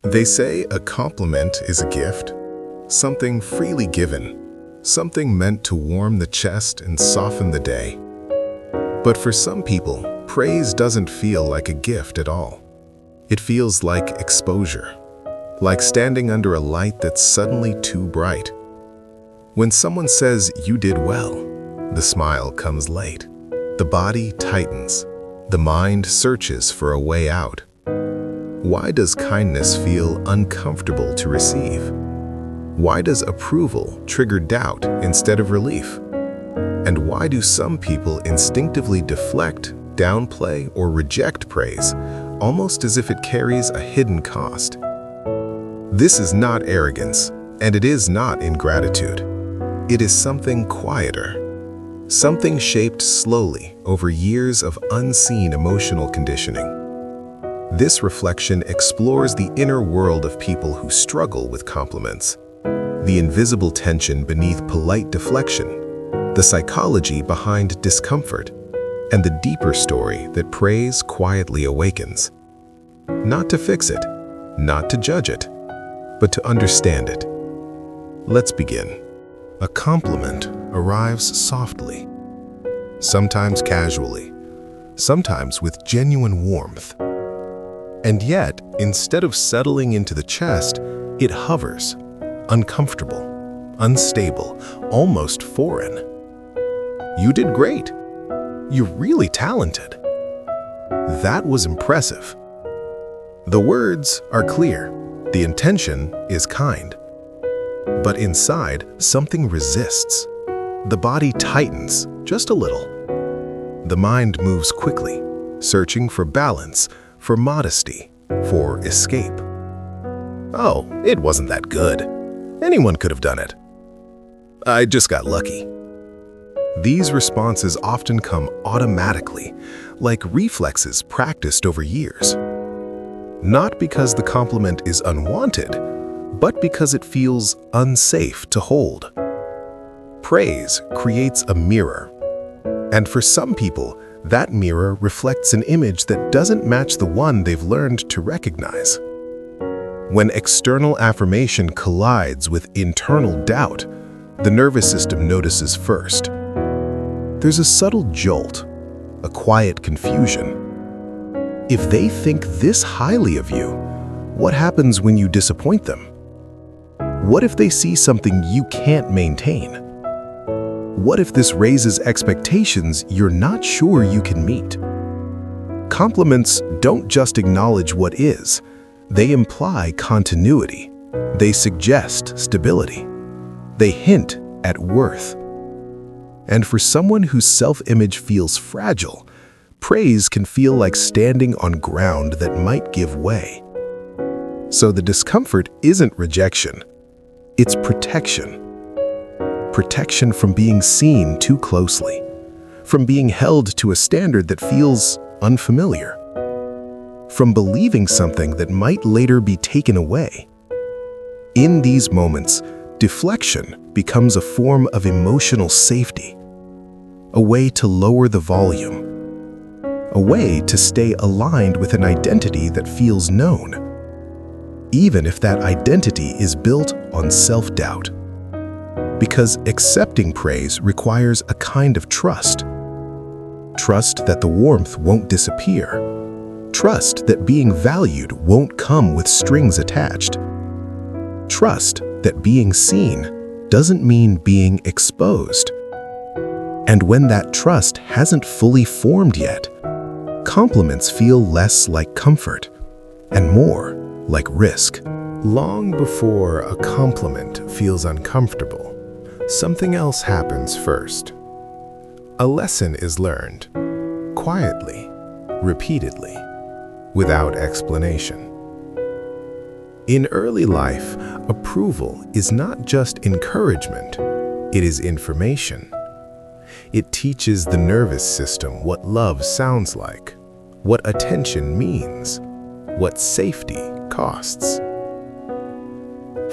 They say a compliment is a gift, something freely given, something meant to warm the chest and soften the day. But for some people, praise doesn't feel like a gift at all. It feels like exposure, like standing under a light that's suddenly too bright. When someone says you did well, the smile comes late. The body tightens. The mind searches for a way out. Why does kindness feel uncomfortable to receive? Why does approval trigger doubt instead of relief? And why do some people instinctively deflect, downplay, or reject praise, almost as if it carries a hidden cost? This is not arrogance, and it is not ingratitude. It is something quieter, something shaped slowly over years of unseen emotional conditioning. This reflection explores the inner world of people who struggle with compliments, the invisible tension beneath polite deflection, the psychology behind discomfort, and the deeper story that praise quietly awakens. Not to fix it, not to judge it, but to understand it. Let's begin. A compliment arrives softly, sometimes casually, sometimes with genuine warmth. And yet, instead of settling into the chest, it hovers, uncomfortable, unstable, almost foreign. You did great. You're really talented. That was impressive. The words are clear. The intention is kind. But inside, something resists. The body tightens just a little. The mind moves quickly, searching for balance, for modesty, for escape. Oh, it wasn't that good. Anyone could have done it. I just got lucky. These responses often come automatically, like reflexes practiced over years. Not because the compliment is unwanted, but because it feels unsafe to hold. Praise creates a mirror, and for some people, that mirror reflects an image that doesn't match the one they've learned to recognize. When external affirmation collides with internal doubt, the nervous system notices first. There's a subtle jolt, a quiet confusion. If they think this highly of you, what happens when you disappoint them? What if they see something you can't maintain? What if this raises expectations you're not sure you can meet? Compliments don't just acknowledge what is, they imply continuity. They suggest stability. They hint at worth. And for someone whose self-image feels fragile, praise can feel like standing on ground that might give way. So the discomfort isn't rejection, it's protection. Protection from being seen too closely, from being held to a standard that feels unfamiliar, from believing something that might later be taken away. In these moments, deflection becomes a form of emotional safety, a way to lower the volume, a way to stay aligned with an identity that feels known, even if that identity is built on self-doubt. Because accepting praise requires a kind of trust. Trust that the warmth won't disappear. Trust that being valued won't come with strings attached. Trust that being seen doesn't mean being exposed. And when that trust hasn't fully formed yet, compliments feel less like comfort and more like risk. Long before a compliment feels uncomfortable, something else happens first. A lesson is learned, quietly, repeatedly, without explanation. In early life, approval is not just encouragement, it is information. It teaches the nervous system what love sounds like, what attention means, what safety costs.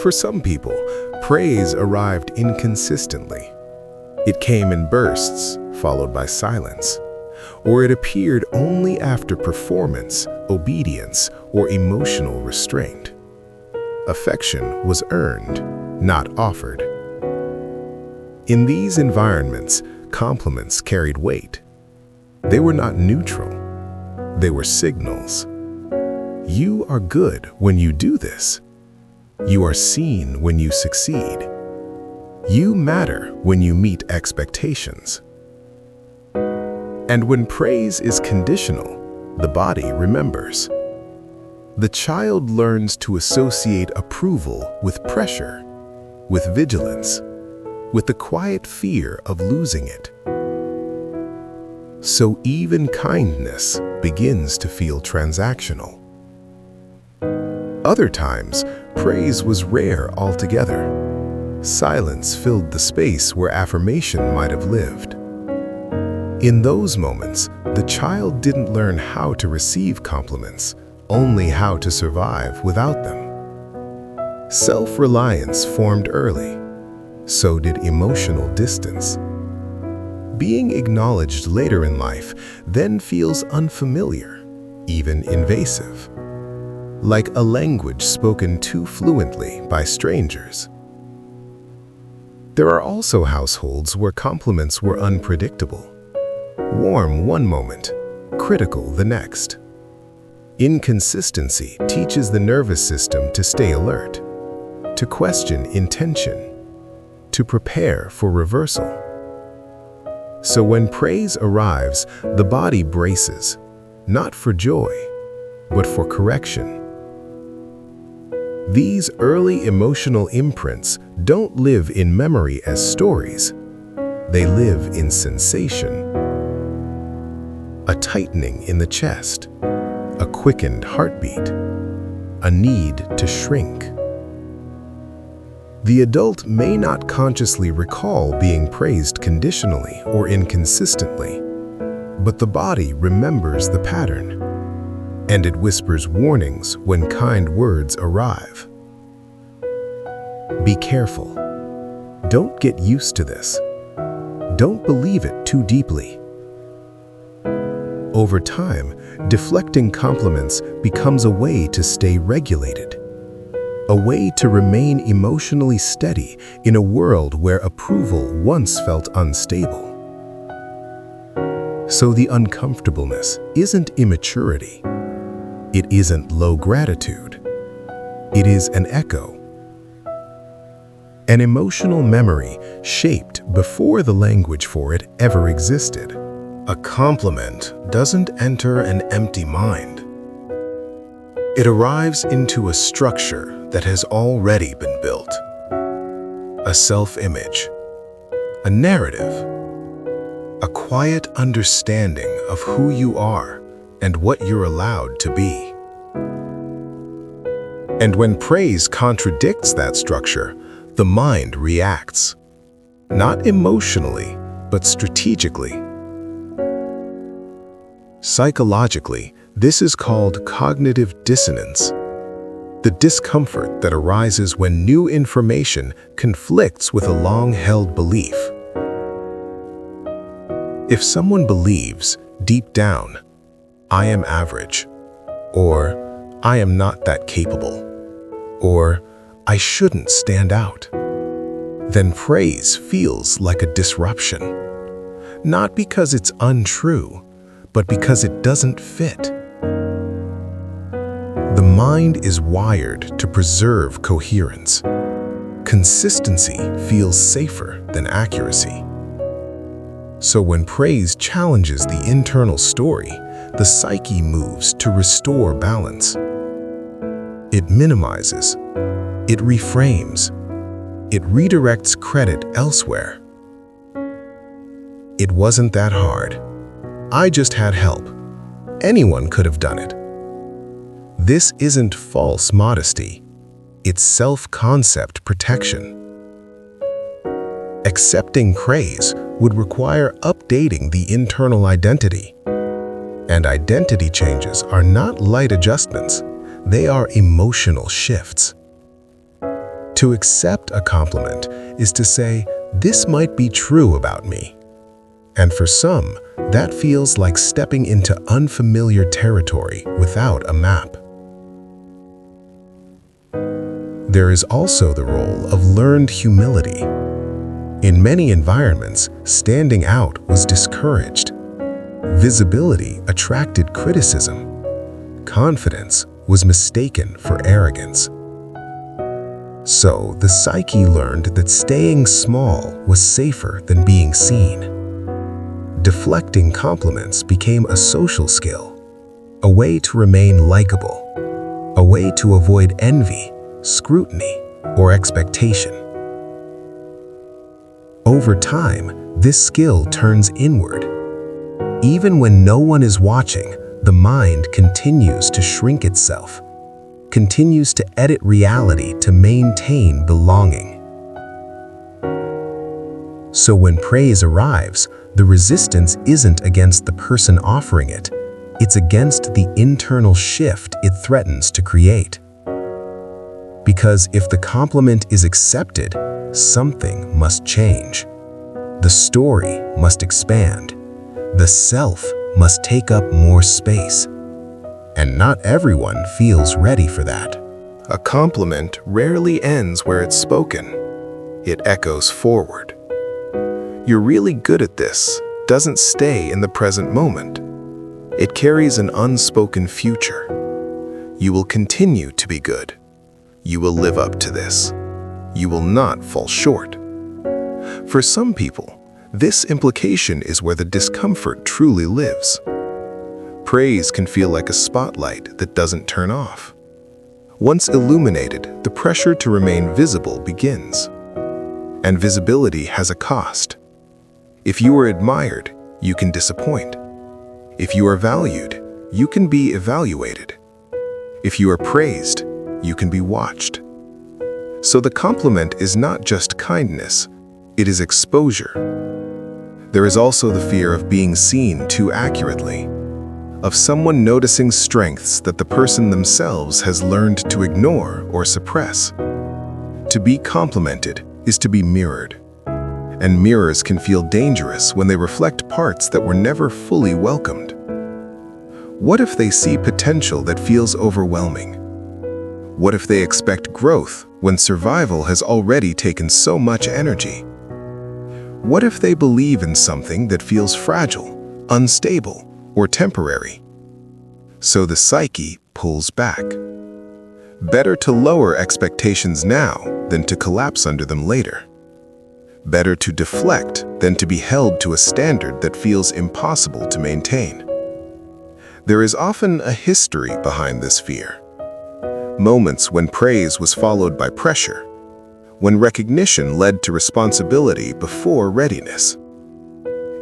For some people, praise arrived inconsistently. It came in bursts, followed by silence, or it appeared only after performance, obedience, or emotional restraint. Affection was earned, not offered. In these environments, compliments carried weight. They were not neutral. They were signals. You are good when you do this. You are seen when you succeed. You matter when you meet expectations. And when praise is conditional, the body remembers. The child learns to associate approval with pressure, with vigilance, with the quiet fear of losing it. So even kindness begins to feel transactional. Other times, praise was rare altogether. Silence filled the space where affirmation might have lived. In those moments, the child didn't learn how to receive compliments, only how to survive without them. Self-reliance formed early. So did emotional distance. Being acknowledged later in life then feels unfamiliar, even invasive, like a language spoken too fluently by strangers. There are also households where compliments were unpredictable. Warm one moment, critical the next. Inconsistency teaches the nervous system to stay alert, to question intention, to prepare for reversal. So when praise arrives, the body braces, not for joy, but for correction. These early emotional imprints don't live in memory as stories. They live in sensation. A tightening in the chest, a quickened heartbeat, a need to shrink. The adult may not consciously recall being praised conditionally or inconsistently, but the body remembers the pattern, and it whispers warnings when kind words arrive. Be careful. Don't get used to this. Don't believe it too deeply. Over time, deflecting compliments becomes a way to stay regulated, a way to remain emotionally steady in a world where approval once felt unstable. So the uncomfortableness isn't immaturity. It isn't low gratitude. It is an echo. An emotional memory shaped before the language for it ever existed. A compliment doesn't enter an empty mind. It arrives into a structure that has already been built. A self-image, a narrative, a quiet understanding of who you are and what you're allowed to be. And when praise contradicts that structure, the mind reacts, not emotionally, but strategically. Psychologically, this is called cognitive dissonance, the discomfort that arises when new information conflicts with a long-held belief. If someone believes, deep down, I am average, or I am not that capable, or I shouldn't stand out, then praise feels like a disruption, not because it's untrue, but because it doesn't fit. The mind is wired to preserve coherence. Consistency feels safer than accuracy. So when praise challenges the internal story, the psyche moves to restore balance. It minimizes, it reframes, it redirects credit elsewhere. It wasn't that hard. I just had help. Anyone could have done it. This isn't false modesty. It's self-concept protection. Accepting praise would require updating the internal identity. And identity changes are not light adjustments. They are emotional shifts. To accept a compliment is to say, this might be true about me. And for some, that feels like stepping into unfamiliar territory without a map. there is also the role of learned humility. In many environments, standing out was discouraged. Visibility attracted criticism. Confidence was mistaken for arrogance. So the psyche learned that staying small was safer than being seen. Deflecting compliments became a social skill, a way to remain likable, a way to avoid envy, scrutiny, or expectation. Over time, this skill turns inward. Even when no one is watching, the mind continues to shrink itself, continues to edit reality to maintain belonging. So when praise arrives, the resistance isn't against the person offering it, it's against the internal shift it threatens to create. Because if the compliment is accepted, something must change. The story must expand. The self must take up more space. And not everyone feels ready for that. A compliment rarely ends where it's spoken. It echoes forward. "You're really good at this" doesn't stay in the present moment. It carries an unspoken future. You will continue to be good. You will live up to this. You will not fall short. For some people, this implication is where the discomfort truly lives. Praise can feel like a spotlight that doesn't turn off. Once illuminated, the pressure to remain visible begins. And visibility has a cost. If you are admired, you can disappoint. If you are valued, you can be evaluated. If you are praised, you can be watched. So the compliment is not just kindness, it is exposure. There is also the fear of being seen too accurately, of someone noticing strengths that the person themselves has learned to ignore or suppress. To be complimented is to be mirrored. And mirrors can feel dangerous when they reflect parts that were never fully welcomed. What if they see potential that feels overwhelming? What if they expect growth when survival has already taken so much energy? What if they believe in something that feels fragile, unstable, or temporary? So the psyche pulls back. Better to lower expectations now than to collapse under them later. Better to deflect than to be held to a standard that feels impossible to maintain. There is often a history behind this fear. Moments when praise was followed by pressure, when recognition led to responsibility before readiness.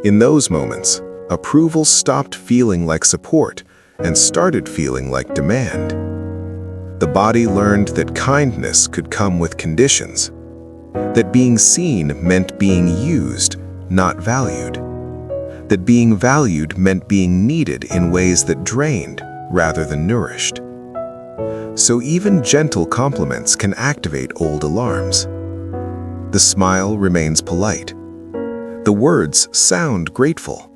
In those moments, approval stopped feeling like support and started feeling like demand. The body learned that kindness could come with conditions, that being seen meant being used, not valued, that being valued meant being needed in ways that drained rather than nourished. So even gentle compliments can activate old alarms. The smile remains polite. The words sound grateful.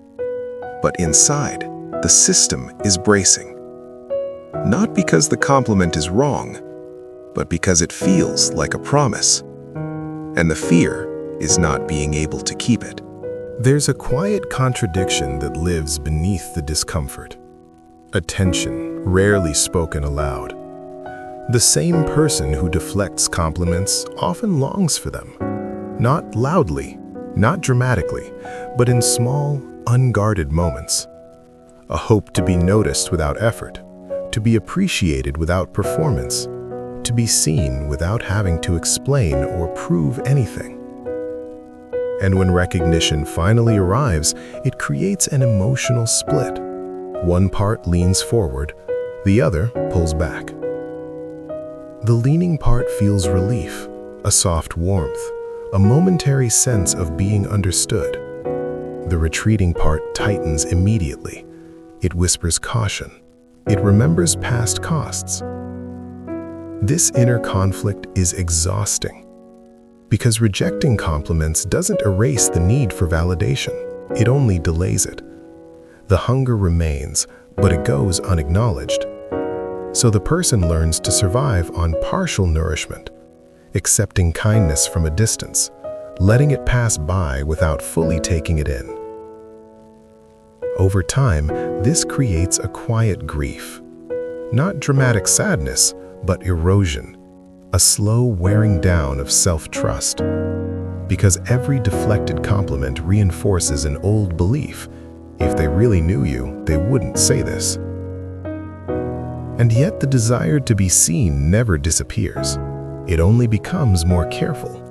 But inside, the system is bracing. Not because the compliment is wrong, but because it feels like a promise. And the fear is not being able to keep it. There's a quiet contradiction that lives beneath the discomfort. A tension rarely spoken aloud. The same person who deflects compliments often longs for them. Not loudly, not dramatically, but in small, unguarded moments. A hope to be noticed without effort, to be appreciated without performance, to be seen without having to explain or prove anything. And when recognition finally arrives, it creates an emotional split. One part leans forward, the other pulls back. The leaning part feels relief, a soft warmth, a momentary sense of being understood. The retreating part tightens immediately. It whispers caution. It remembers past costs. This inner conflict is exhausting, because rejecting compliments doesn't erase the need for validation. It only delays it. The hunger remains, but it goes unacknowledged. So the person learns to survive on partial nourishment, accepting kindness from a distance, letting it pass by without fully taking it in. Over time, this creates a quiet grief. Not dramatic sadness, but erosion, a slow wearing down of self-trust. Because every deflected compliment reinforces an old belief: if they really knew you, they wouldn't say this. And yet the desire to be seen never disappears. It only becomes more careful.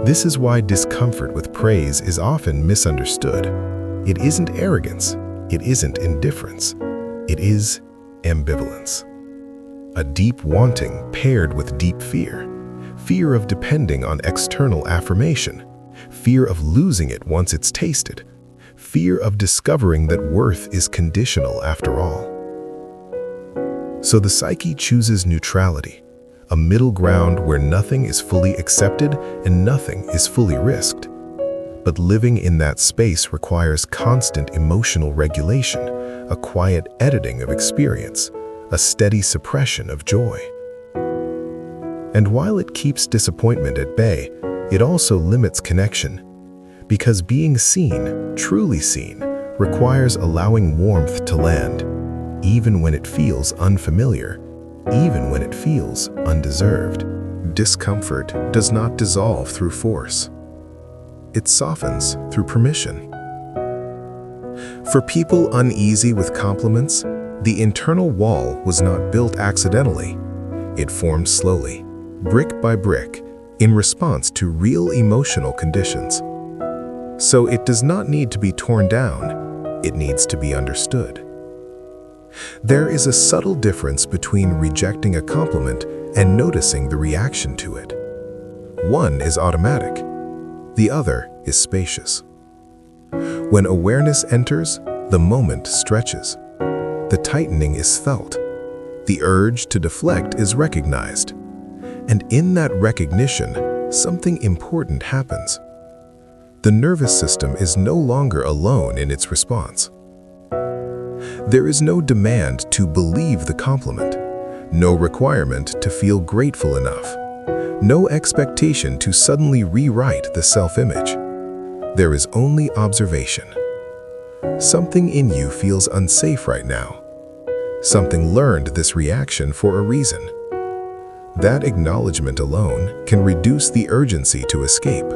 This is why discomfort with praise is often misunderstood. It isn't arrogance. It isn't indifference. It is ambivalence. A deep wanting paired with deep fear. Fear of depending on external affirmation. Fear of losing it once it's tasted. Fear of discovering that worth is conditional after all. So the psyche chooses neutrality, a middle ground where nothing is fully accepted and nothing is fully risked. But living in that space requires constant emotional regulation, a quiet editing of experience, a steady suppression of joy. And while it keeps disappointment at bay, it also limits connection. Because being seen, truly seen, requires allowing warmth to land, even when it feels unfamiliar, even when it feels undeserved. Discomfort does not dissolve through force. It softens through permission. For people uneasy with compliments, the internal wall was not built accidentally. It formed slowly, brick by brick, in response to real emotional conditions. So it does not need to be torn down, it needs to be understood. There is a subtle difference between rejecting a compliment and noticing the reaction to it. One is automatic, the other is spacious. When awareness enters, the moment stretches. The tightening is felt. The urge to deflect is recognized. And in that recognition, something important happens. The nervous system is no longer alone in its response. There is no demand to believe the compliment, no requirement to feel grateful enough, no expectation to suddenly rewrite the self-image. There is only observation. Something in you feels unsafe right now. Something learned this reaction for a reason. That acknowledgement alone can reduce the urgency to escape.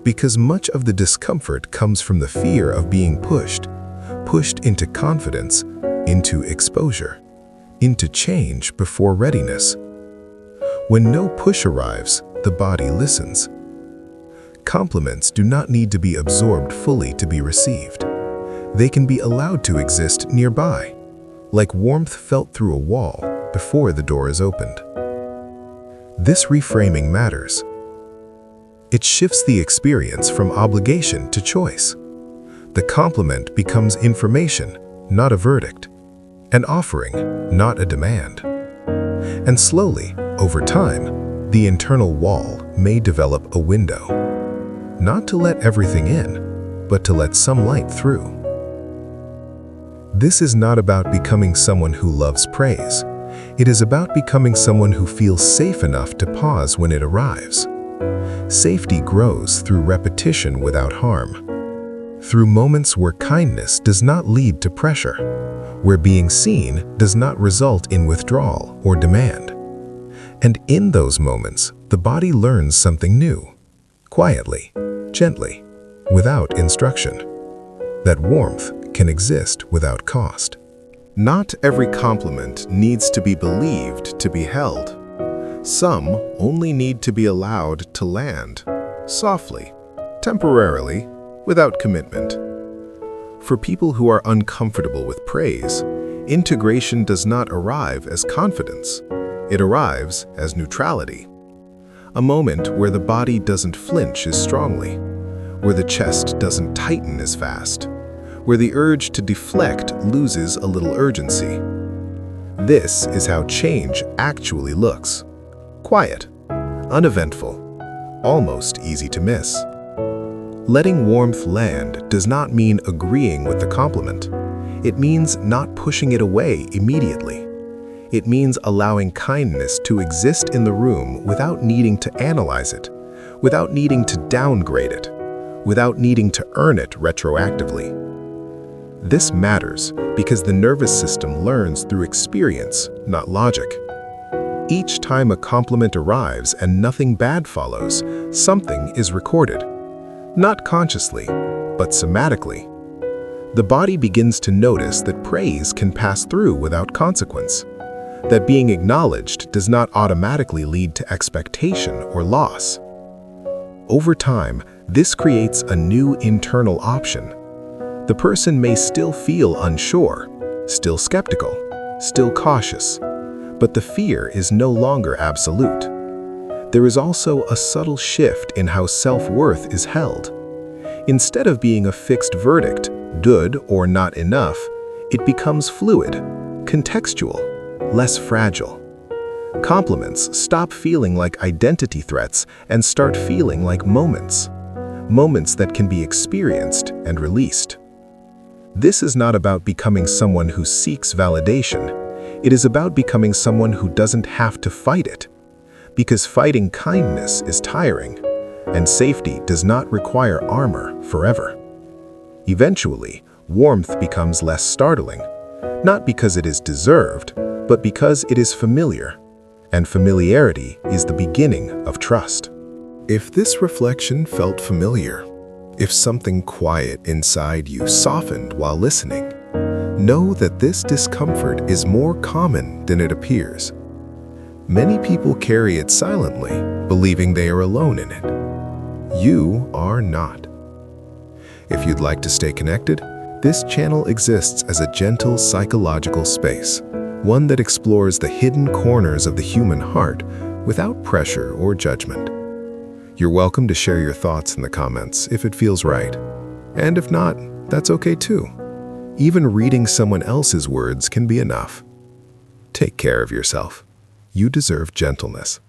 Because much of the discomfort comes from the fear of being pushed into confidence, into exposure, into change before readiness. When no push arrives, the body listens. Compliments do not need to be absorbed fully to be received. They can be allowed to exist nearby, like warmth felt through a wall before the door is opened. This reframing matters. It shifts the experience from obligation to choice. The compliment becomes information, not a verdict, an offering, not a demand. And slowly, over time, the internal wall may develop a window, not to let everything in, but to let some light through. This is not about becoming someone who loves praise. It is about becoming someone who feels safe enough to pause when it arrives. Safety grows through repetition without harm. Through moments where kindness does not lead to pressure, where being seen does not result in withdrawal or demand. And in those moments, the body learns something new, quietly, gently, without instruction. That warmth can exist without cost. Not every compliment needs to be believed to be held. Some only need to be allowed to land, softly, temporarily, without commitment. For people who are uncomfortable with praise, integration does not arrive as confidence. It arrives as neutrality. A moment where the body doesn't flinch as strongly, where the chest doesn't tighten as fast, where the urge to deflect loses a little urgency. This is how change actually looks. Quiet, uneventful, almost easy to miss. Letting warmth land does not mean agreeing with the compliment. It means not pushing it away immediately. It means allowing kindness to exist in the room without needing to analyze it, without needing to downgrade it, without needing to earn it retroactively. This matters because the nervous system learns through experience, not logic. Each time a compliment arrives and nothing bad follows, something is recorded. Not consciously, but somatically. The body begins to notice that praise can pass through without consequence, that being acknowledged does not automatically lead to expectation or loss. Over time, this creates a new internal option. The person may still feel unsure, still skeptical, still cautious, but the fear is no longer absolute. There is also a subtle shift in how self-worth is held. Instead of being a fixed verdict, good or not enough, it becomes fluid, contextual, less fragile. Compliments stop feeling like identity threats and start feeling like moments that can be experienced and released. This is not about becoming someone who seeks validation. It is about becoming someone who doesn't have to fight it. Because fighting kindness is tiring, and safety does not require armor forever. Eventually, warmth becomes less startling, not because it is deserved, but because it is familiar, and familiarity is the beginning of trust. If this reflection felt familiar, if something quiet inside you softened while listening, know that this discomfort is more common than it appears. Many people carry it silently, believing they are alone in it. You are not. If you'd like to stay connected, this channel exists as a gentle psychological space, one that explores the hidden corners of the human heart without pressure or judgment. You're welcome to share your thoughts in the comments if it feels right. And if not, that's okay too. Even reading someone else's words can be enough. Take care of yourself. You deserve gentleness.